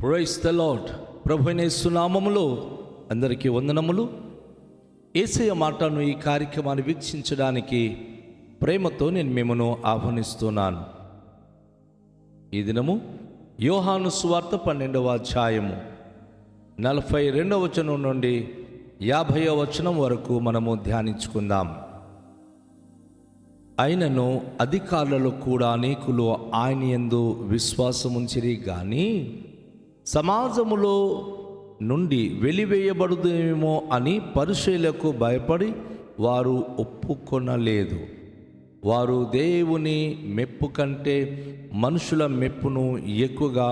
Praise the lord. ప్రభువైన యేసు నామములో అందరికీ వందనములు. యేసయ్య మాటను ఈ కార్యక్రమాన్ని వీక్షించడానికి ప్రేమతో నేను మిమ్మను ఆహ్వానిస్తున్నాను. ఈ దినము యోహాను సువార్త 12వ అధ్యాయము 42వ వచనం నుండి 50వ వచనం వరకు మనము ధ్యానించుకుందాం. అయినను అధికారులలో కూడా అనేకులు ఆయన యందు విశ్వాసముంచిరి గాని సమాజములో నుండి వెలివేయబడుదేమో అని పరిసయ్యులకు భయపడి వారు ఒప్పుకొనలేదు. వారు దేవుని మెప్పు కంటే మనుషుల మెప్పును ఎక్కువగా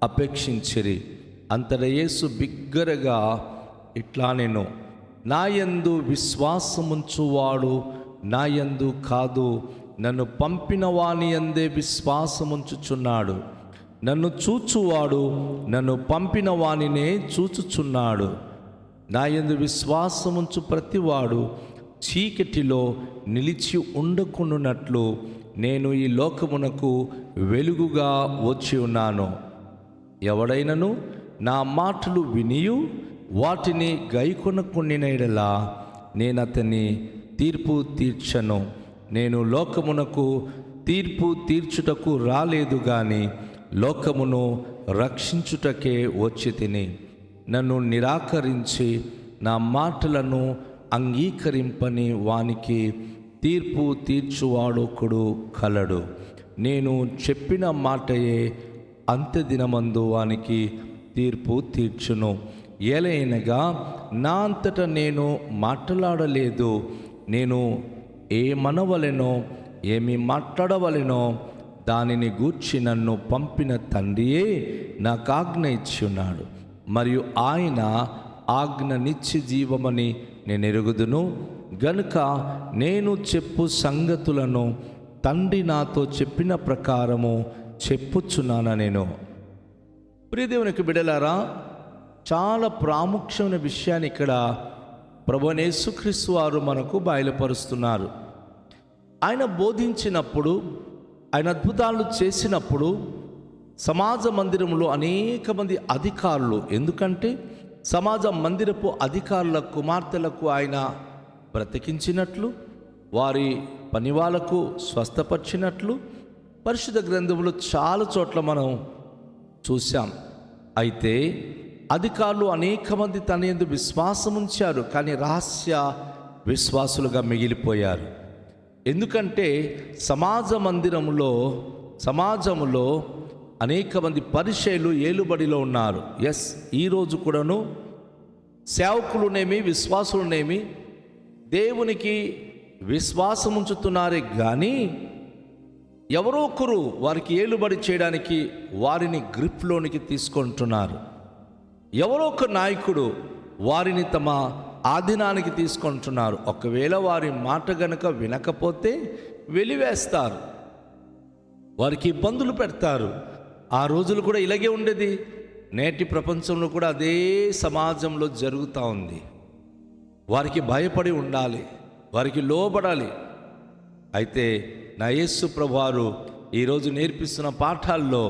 అపేక్షించిరి. అంతటా యేసు బిగ్గరగా ఇట్లా నేను నాయందు విశ్వాసముంచువాడు నాయందు కాదు, నన్ను పంపిన వాని యందే విశ్వాసముంచుచున్నాడు. నన్ను చూచువాడు నన్ను పంపిన వానినే చూచుచున్నాడు. నాయందు విశ్వాసముంచు ప్రతివాడు చీకటిలో నిలిచి ఉండకుండానట్లు నేను ఈ లోకమునకు వెలుగుగా వచ్చి ఉన్నాను. ఎవడైనను నా మాటలు వినియు వాటిని గైకొనకుండిన యెడల నేను అతని తీర్పు తీర్చను. నేను లోకమునకు తీర్పు తీర్చుటకు రాలేదు గాని లోకమును రక్షించుటకే వచ్చి తిని. నన్ను నిరాకరించి నా మాటలను అంగీకరింపని వానికి తీర్పు తీర్చువాడొకడు కలడు. నేను చెప్పిన మాటయే అంత్యదినమందు వానికి తీర్పు తీర్చును. ఏలైనగా నా అంతట నేను మాట్లాడలేదు. నేను ఏమనవలెనో ఏమి మాట్లాడవలెనో దానిని గూర్చి నన్ను పంపిన తండ్రియే నాకు ఆజ్ఞ ఇచ్చి ఉన్నాడు. మరియు ఆయన ఆజ్ఞ నిత్య జీవమని నేను ఎరుగుదును గనుక నేను చెప్పు సంగతులను తండ్రి నాతో చెప్పిన ప్రకారము చెప్పుచున్నాను. నేను ప్రియదేవునికి బిడ్డలారా, చాలా ప్రాముఖ్యమైన విషయాన్ని ఇక్కడ ప్రభువైన యేసుక్రీస్తు వారు మనకు బయలుపరుస్తున్నారు. ఆయన బోధించినప్పుడు, ఆయన అద్భుతాలు చేసినప్పుడు సమాజ మందిరంలో అనేక మంది అధికారులు, ఎందుకంటే సమాజ మందిరపు అధికారుల కుమార్తెలకు ఆయన బ్రతికించినట్లు, వారి పనివాళ్లకు స్వస్థపరిచినట్లు పరిశుద్ధ గ్రంథంలో చాలా చోట్ల మనం చూసాం. అయితే అధికారులు అనేక మంది తన యందు విశ్వాసం ఉంచారు, కానీ రహస్య విశ్వాసులుగా మిగిలిపోయారు. ఎందుకంటే సమాజంలో అనేక మంది పరిసయ్యులు ఏలుబడిలో ఉన్నారు. ఈరోజు కూడాను సేవకులునేమి విశ్వాసులునేమి దేవునికి విశ్వాసం ఉంచుతున్నారే కానీ ఎవరో ఒకరు వారికి ఏలుబడి చేయడానికి వారిని గ్రిప్లోనికి తీసుకుంటున్నారు. ఎవరో ఒక నాయకుడు వారిని తమ ఆధీనానికి తీసుకుంటున్నారు. ఒకవేళ వారి మాట గనక వినకపోతే వెలివేస్తారు, వారికి ఇబ్బందులు పెడతారు. ఆ రోజులు కూడా ఇలాగే ఉండేది. నేటి ప్రపంచంలో కూడా అదే సమాజంలో జరుగుతూ ఉంది. వారికి భయపడి ఉండాలి, వారికి లోబడాలి. అయితే నా యేసు ప్రభువారు ఈరోజు నేర్పిస్తున్న పాఠాల్లో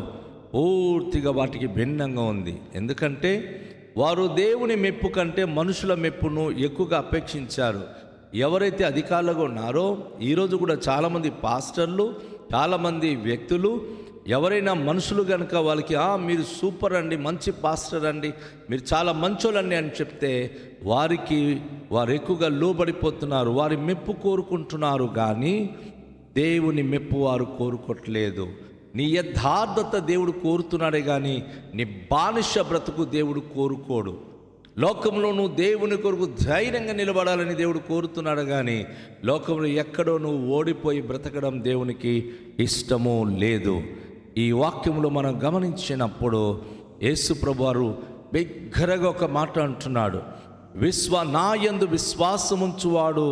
పూర్తిగా వాటికి భిన్నంగా ఉంది. ఎందుకంటే వారు దేవుని మెప్పు కంటే మనుషుల మెప్పును ఎక్కువగా అపేక్షించారు. ఎవరైతే అధికారులుగా ఉన్నారో ఈరోజు కూడా చాలామంది పాస్టర్లు, చాలామంది వ్యక్తులు, ఎవరైనా మనుషులు కనుక వాళ్ళకి మీరు సూపర్ అండి, మంచి పాస్టర్ అండి, మీరు చాలా మంచోళ్ళండి అని చెప్తే వారు ఎక్కువగా లోబడిపోతున్నారు. వారి మెప్పు కోరుకుంటున్నారు కానీ దేవుని మెప్పు వారు కోరుకోవట్లేదు. నీ యథార్థత దేవుడు కోరుతున్నాడే కానీ నీ బానిస బ్రతుకు దేవుడు కోరుకోడు. లోకంలో నువ్వు దేవుని కొరకు ధైర్యంగా నిలబడాలని దేవుడు కోరుతున్నాడు కానీ లోకంలో ఎక్కడో నువ్వు ఓడిపోయి బ్రతకడం దేవునికి ఇష్టము లేదు. ఈ వాక్యంలో మనం గమనించినప్పుడు యేసు ప్రభువారు బిగ్గరగా ఒక మాట అంటున్నాడు. నా యందు విశ్వాసముంచువాడు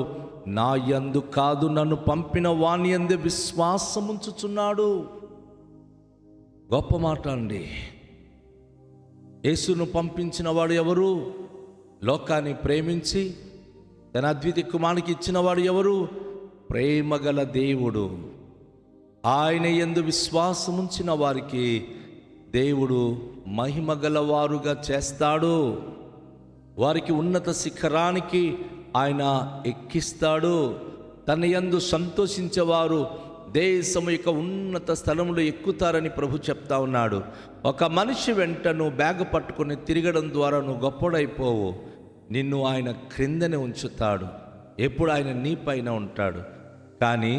నా యందు కాదు, నన్ను పంపిన వాని యందే విశ్వాసముంచుచున్నాడు. గొప్ప మాట అండి. యేసును పంపించిన వాడు ఎవరు? లోకాన్ని ప్రేమించి తన అద్వితీయ కుమారునికి ఇచ్చిన వాడు ఎవరు? ప్రేమగల దేవుడు. ఆయన యందు విశ్వాసముంచిన వారికి దేవుడు మహిమ గలవారుగా చేస్తాడు. వారికి ఉన్నత శిఖరానికి ఆయన ఎక్కిస్తాడు. తన యందు సంతోషించేవారు దేశము యొక్క ఉన్నత స్థలములు ఎక్కుతారని ప్రభు చెప్తా ఉన్నాడు. ఒక మనిషి వెంట నువ్వు బ్యాగ్ పట్టుకొని తిరగడం ద్వారా నువ్వు గొప్పడైపోవు. నిన్ను ఆయన క్రిందనే ఉంచుతాడు. ఎప్పుడు ఆయన నీ పైన ఉంటాడు. కానీ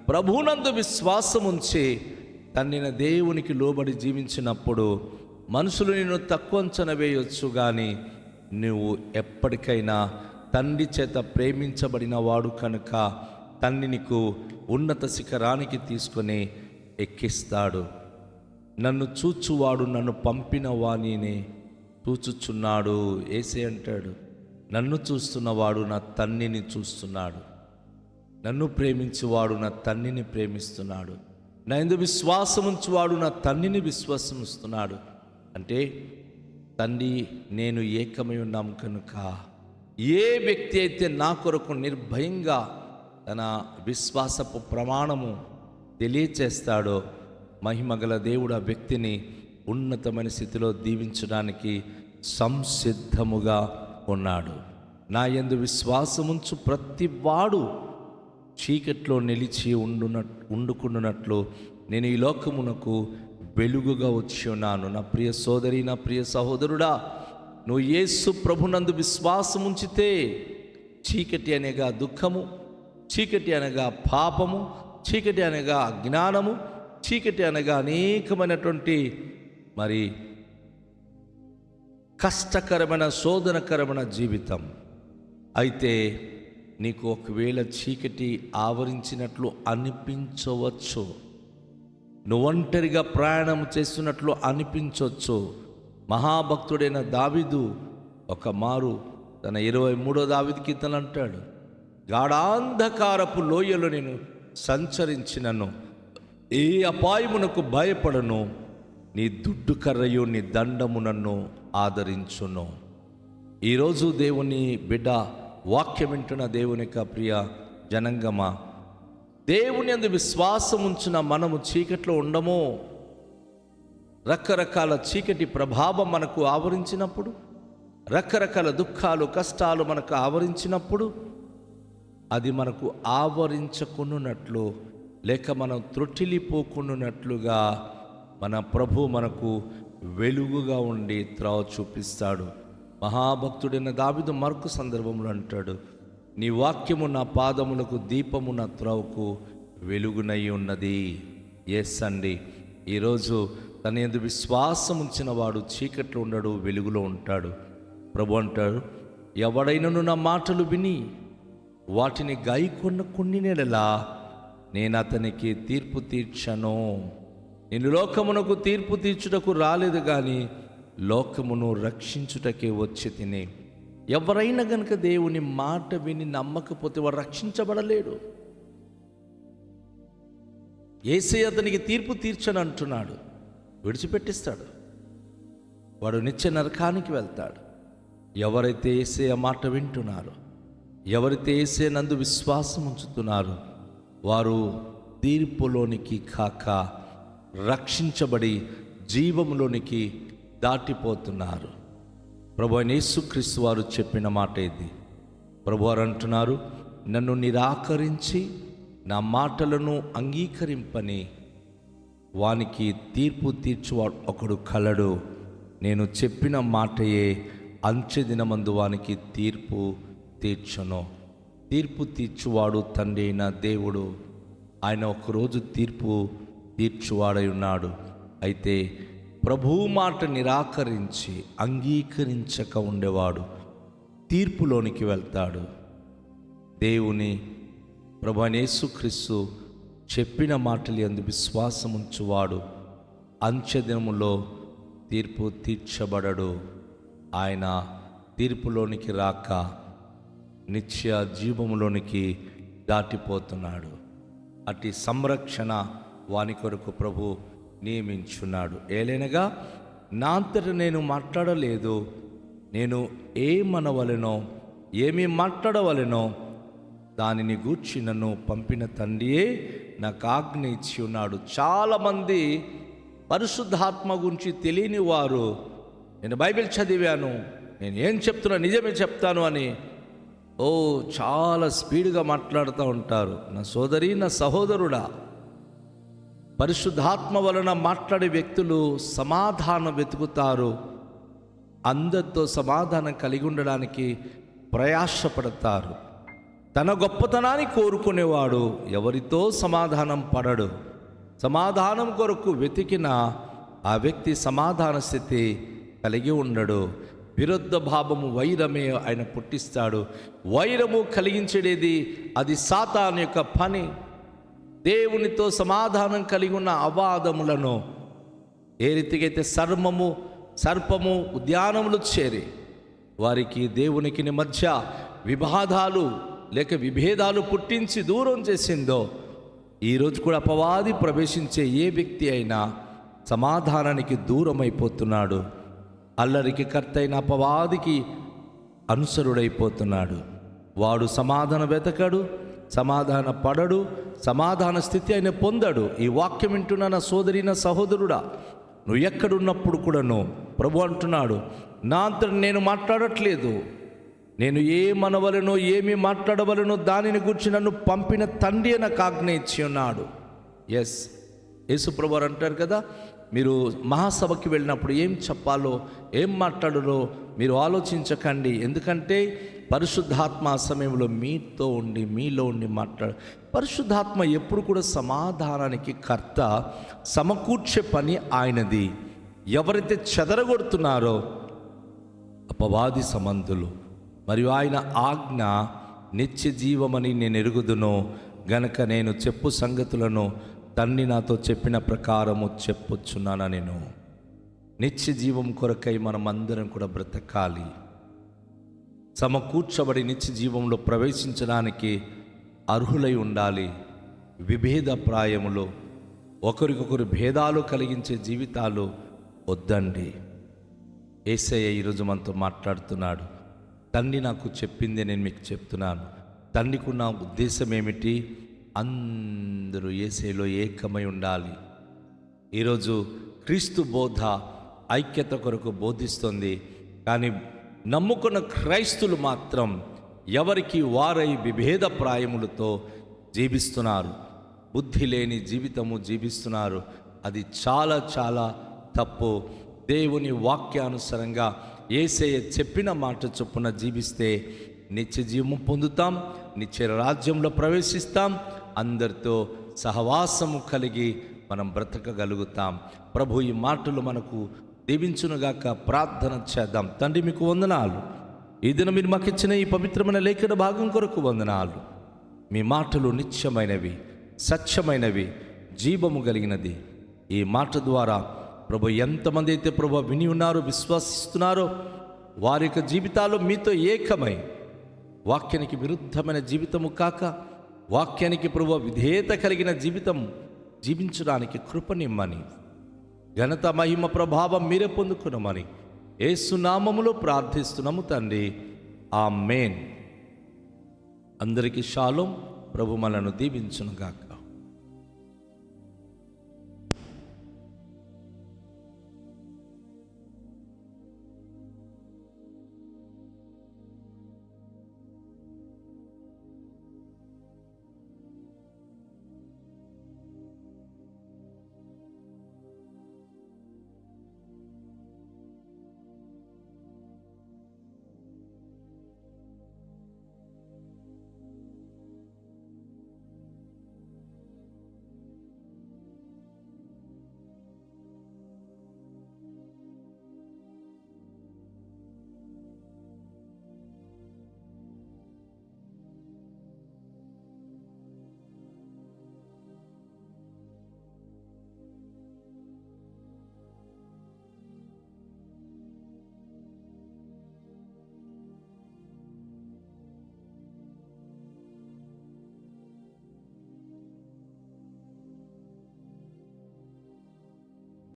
ప్రభువునందు విశ్వాసం ఉంచి తన్నిన దేవునికి లోబడి జీవించినప్పుడు మనుషులు నిన్ను తక్కువ అంచనా వేయొచ్చు, కానీ నువ్వు ఎప్పటికైనా తండ్రి చేత ప్రేమించబడిన వాడు కనుక తండ్రి నీకు ఉన్నత శిఖరానికి తీసుకొని ఎక్కిస్తాడు. నన్ను చూచువాడు నన్ను పంపిన వానినే చూచుచున్నాడు. యేసే అంటాడు, నన్ను చూస్తున్నవాడు నా తండ్రిని చూస్తున్నాడు. నన్ను ప్రేమించువాడు నా తండ్రిని ప్రేమిస్తున్నాడు. నా యందు విశ్వాసముంచువాడు నా తండ్రిని విశ్వాసముస్తున్నాడు. అంటే తండ్రి నేను ఏకమై ఉన్నాం కనుక ఏ వ్యక్తి అయితే నా కొరకు నిర్భయంగా తన విశ్వాసపు ప్రమాణము తెలియచేస్తాడో మహిమగల దేవుడు ఆ వ్యక్తిని ఉన్నతమైన స్థితిలో దీవించడానికి సంసిద్ధముగా ఉన్నాడు. నా యందు విశ్వాసముంచు ప్రతి వాడు చీకట్లో నిలిచి ఉండుకున్నట్లు నేను ఈ లోకమునకు వెలుగుగా వచ్చి ఉన్నాను. నా ప్రియ సోదరి, నా ప్రియ సహోదరుడా, నువ్వు యేసు ప్రభునందు విశ్వాసం ఉంచితే చీకటి అనగా దుఃఖము, చీకటి అనగా పాపము, చీకటి అనగా అజ్ఞానము, చీకటి అనగా అనేకమైనటువంటి మరి కష్టకరమైన శోధనకరమైన జీవితం. అయితే నీకు ఒకవేళ చీకటి ఆవరించినట్లు అనిపించవచ్చు, నువ్వు ఒంటరిగా ప్రయాణం చేస్తున్నట్లు అనిపించవచ్చు. మహాభక్తుడైన దావీదు ఒక మారు తన 23వ దావీదు కీర్తన అంటాడు, గాఢాంధకారపు లోయలో నేను సంచరించినను ఏ అపాయమునకు భయపడను, నీ దుడ్డు కర్రయు నీ దండము నన్ను ఆదరించును. ఈరోజు దేవుని బిడ్డ వాక్యం వింటున్న దేవుని యొక్క ప్రియ జనంగమా, దేవుని యందు విశ్వాసం ఉంచిన మనము చీకట్లో ఉండము. రకరకాల చీకటి ప్రభావం మనకు ఆవరించినప్పుడు, రకరకాల దుఃఖాలు కష్టాలు మనకు ఆవరించినప్పుడు అది మనకు ఆవరించకున్నట్లు లేక మనం త్రొట్టిల్లిపోకున్నట్లుగా మన ప్రభు మనకు వెలుగుగా ఉండి త్రోవ చూపిస్తాడు. మహాభక్తుడైన దావీదు మరొక సందర్భంలో అంటాడు, నీ వాక్యము నా పాదములకు దీపము, నా త్రోవకు వెలుగునై ఉన్నది. ఎస్ అండి, ఈరోజు తన యందు విశ్వాసం ఉంచిన వాడు చీకట్లో ఉండడు, వెలుగులో ఉంటాడు. ప్రభు అంటాడు, ఎవడైనను నా మాటలు విని వాటిని గాయకొన్న కొన్ని నెలలా నేను అతనికి తీర్పు తీర్చను. నేను లోకమునకు తీర్పు తీర్చుటకు రాలేదు, కానీ లోకమును రక్షించుటకే వచ్చి తిని. ఎవరైనా గనుక దేవుని మాట విని నమ్మకపోతే వాడు రక్షించబడలేడు. యేసయ్య అతనికి తీర్పు తీర్చను అంటున్నాడు, విడిచిపెట్టిస్తాడు, వాడు నిత్య నరకానికి వెళ్తాడు. ఎవరైతే యేసయ్య మాట వింటున్నారో, ఎవరైతే యేసయ్య నందు విశ్వాసం ఉంచుతున్నారో వారు తీర్పులోనికి కాక రక్షించబడి జీవములోనికి దాటిపోతున్నారు. ప్రభు యేసుక్రీస్తు వారు చెప్పిన మాట ఇది. ప్రభువారు అంటున్నారు, నన్ను నిరాకరించి నా మాటలను అంగీకరింపని వానికి తీర్పు తీర్చువాడు ఒకడు కలడు. నేను చెప్పిన మాటయే అంచెదినమందు వానికి తీర్పు తీర్చును. తీర్పు తీర్చువాడు తండ్రి అయిన దేవుడు. ఆయన ఒకరోజు తీర్పు తీర్చువాడై ఉన్నాడు. అయితే ప్రభువు మాట నిరాకరించి అంగీకరించక ఉండేవాడు తీర్పులోనికి వెళ్తాడు. దేవుని ప్రభువైన యేసుక్రీస్తు చెప్పిన మాటలు యందు విశ్వాసం ఉంచువాడు అంచెదినములో తీర్పు తీర్చబడడు. ఆయన తీర్పులోనికి రాక నిత్య జీవములోనికి దాటిపోతున్నాడు. అట్టి సంరక్షణ వాని కొరకు ప్రభు నియమించున్నాడు. ఏలైనగా నా అంతట నేను మాట్లాడలేదు, నేను ఏమనవలెనో ఏమి మాట్లాడవలెనో దానిని గూర్చి నన్ను పంపిన తండ్రియే నాకు ఆజ్ఞ ఇచ్చి ఉన్నాడు. చాలామంది పరిశుద్ధాత్మ గురించి తెలియని వారు నేను బైబిల్ చదివాను, నేను ఏం చెప్తున్నా నిజమే చెప్తాను అని చాలా స్పీడ్గా మాట్లాడుతూ ఉంటారు. నా సోదరి, నా సహోదరుడా, పరిశుద్ధాత్మ వలన మాట్లాడే వ్యక్తులు సమాధానం వెతుకుతారు. అందరితో సమాధానం కలిగి ఉండడానికి ప్రయాసపడతారు. తన గొప్పతనాన్ని కోరుకునేవాడు ఎవరితో సమాధానం పడడు. సమాధానం కొరకు వెతికిన ఆ వ్యక్తి సమాధాన స్థితి కలిగి ఉండడు. విరుద్ధ భావము వైరమే ఆయన పుట్టిస్తాడు. వైరము కలిగించేది అది సాతాను యొక్క పని. దేవునితో సమాధానం కలిగి ఉన్న అవాదములను ఏ రీతికైతే సర్పము ఉద్యానములు చేరి వారికి దేవునికి మధ్య విభేదాలు లేక విభేదాలు పుట్టించి దూరం చేసిందో, ఈరోజు కూడా అపవాది ప్రవేశించే ఏ వ్యక్తి అయినా సమాధానానికి దూరం అయిపోతున్నాడు. అల్లరికి కర్త అయిన అపవాదికి అనుసరుడైపోతున్నాడు. వాడు సమాధానం వెతకడు, సమాధాన పడడు, సమాధాన స్థితి ఆయన పొందడు. ఈ వాక్యం వింటున్న నా సోదరి, నా సహోదరుడా, నువ్వు ఎక్కడున్నప్పుడు కూడాను ప్రభు అంటున్నాడు, నా అంతట నేను మాట్లాడట్లేదు, నేను ఏమనవలనో ఏమి మాట్లాడవలనో దానిని గురించి నన్ను పంపిన తండ్రి నాకు ఆజ్ఞ ఇచ్చి ఉన్నాడు. ఎస్, యేసు ప్రభు అంటారు కదా, మీరు మహాసభకి వెళ్ళినప్పుడు ఏం చెప్పాలో ఏం మాట్లాడాలో మీరు ఆలోచించకండి, ఎందుకంటే పరిశుద్ధాత్మ ఆ సమయంలో మీతో ఉండి మీలో ఉండి పరిశుద్ధాత్మ ఎప్పుడు కూడా సమాధానానికి కర్త, సమకూర్చే పని ఆయనది. ఎవరైతే చెదరగొడుతున్నారో అపవాది సంబంధులు, మరియు ఆయన ఆజ్ఞ నిత్య జీవమని నేను ఎరుగుదును గనక నేను చెప్పు సంగతులను తండ్రి నాతో చెప్పిన ప్రకారము చెప్పుచున్నాను. నేను నిత్య జీవం కొరకై మనం అందరం కూడా బ్రతకాలి. సమకూర్చబడి నిత్య జీవంలో ప్రవేశించడానికి అర్హులై ఉండాలి. విభేద ప్రాయములో ఒకరికొకరు భేదాలు కలిగించే జీవితాలు వద్దండి. యేసయ్య ఈరోజు మనతో మాట్లాడుతున్నాడు. తండ్రి నాకు చెప్పిందే నేను మీకు చెప్తున్నాను. తండ్రికి ఉన్న ఉద్దేశం ఏమిటి? అందరూ యేసయ్యలో ఏకమై ఉండాలి. ఈరోజు క్రీస్తు బోధ ఐక్యత కొరకు బోధిస్తుంది, కానీ నమ్ముకున్న క్రైస్తులు మాత్రం ఎవరికి వారై విభేద ప్రాయములతో జీవిస్తున్నారు. బుద్ధి లేని జీవితము జీవిస్తున్నారు. అది చాలా చాలా తప్పు. దేవుని వాక్యానుసారంగా యేసయ్య చెప్పిన మాట చొప్పున జీవిస్తే నిత్య జీవము పొందుతాం, నిత్య రాజ్యంలో ప్రవేశిస్తాం, అందరితో సహవాసము కలిగి మనం బ్రతకగలుగుతాం. ప్రభు ఈ మాటలు మనకు దీవించునుగాక. ప్రార్థన చేద్దాం. తండ్రి, మీకు వందనాలు. ఈ దినం మీరు మాకు ఇచ్చిన ఈ పవిత్రమైన లేఖన భాగం కొరకు వందనాలు. మీ మాటలు నిత్యమైనవి, సత్యమైనవి, జీవము కలిగినది. ఈ మాట ద్వారా ప్రభు ఎంతమంది అయితే ప్రభు విని ఉన్నారో, విశ్వసిస్తున్నారో, వారి యొక్క జీవితాలు మీతో ఏకమై వాక్యానికి విరుద్ధమైన జీవితము కాక వాక్యానికి ప్రభు విధేయత కలిగిన జీవితం జీవించడానికి కృపనిమ్మని, ఘనత మహిమ ప్రభావం మీరే పొందుకున్నామని యేసు నామములో ప్రార్థిస్తున్నాము తండ్రి. ఆమేన్. అందరికీ షాలోం. ప్రభు మనను దీవించునుగాక.